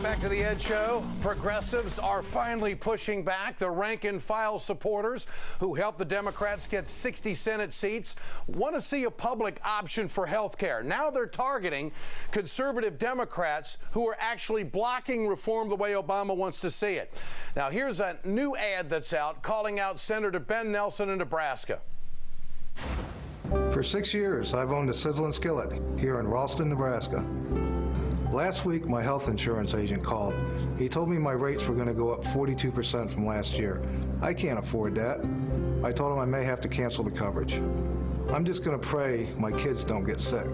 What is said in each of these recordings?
Back to the Ed Show. Progressives are finally pushing back. The rank-and-file supporters who helped the Democrats get 60 Senate seats want to see a public option for health care. Now they're targeting conservative Democrats who are actually blocking reform the way Obama wants to see it. Now here's a new ad that's out calling out Senator Ben Nelson in Nebraska. For 6 years, I've owned a sizzling skillet here in Ralston, Nebraska. Last week, my health insurance agent called. He told me my rates were going to go up 42% from last year. I can't afford that. I told him I may have to cancel the coverage. I'm just going to pray my kids don't get sick.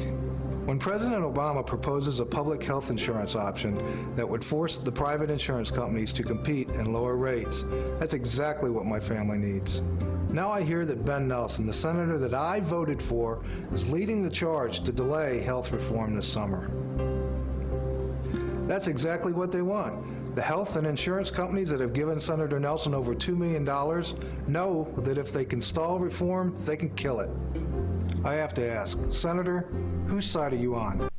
When President Obama proposes a public health insurance option that would force the private insurance companies to compete and lower rates, that's exactly what my family needs. Now I hear that Ben Nelson, the senator that I voted for, is leading the charge to delay health reform this summer. That's exactly what they want. The health and insurance companies that have given Senator Nelson over $2 million know that if they can stall reform, they can kill it. I have to ask, Senator, whose side are you on?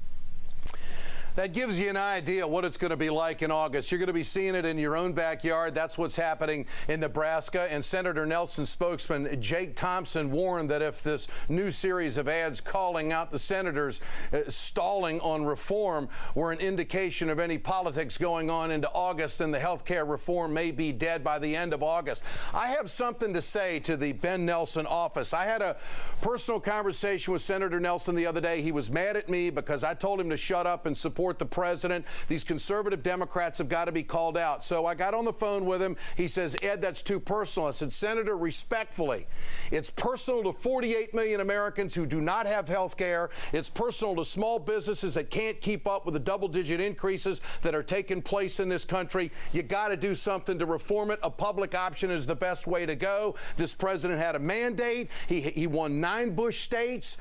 That gives you an idea what it's going to be like in August. You're going to be seeing it in your own backyard. That's what's happening in Nebraska. And Senator Nelson's spokesman, Jake Thompson, warned that if this new series of ads calling out the senators stalling on reform were an indication of any politics going on into August, then the health care reform may be dead by the end of August. I have something to say to the Ben Nelson office. I had a personal conversation with Senator Nelson the other day. He was mad at me because I told him to shut up and support the president. These conservative Democrats have got to be called out. So I got on the phone with him. He says, Ed, that's too personal. I said, Senator, respectfully, it's personal to 48 million Americans who do not have health care. It's personal to small businesses that can't keep up with the double-digit increases that are taking place in this country. You got to do something to reform it. A public option is the best way to go. This president had a mandate. He won 9 Bush states.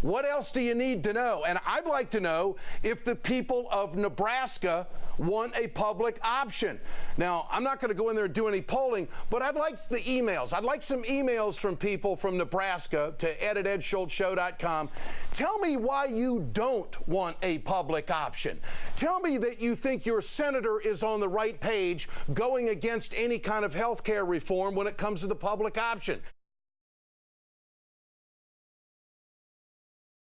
What else do you need to know? And I'd like to know if the people of Nebraska want a public option. Now, I'm not going to go in there and do any polling, but I'd like the emails. I'd like some emails from people from Nebraska to ed@edschultzshow.com. Tell me why you don't want a public option. Tell me that you think your senator is on the right page going against any kind of health care reform when it comes to the public option.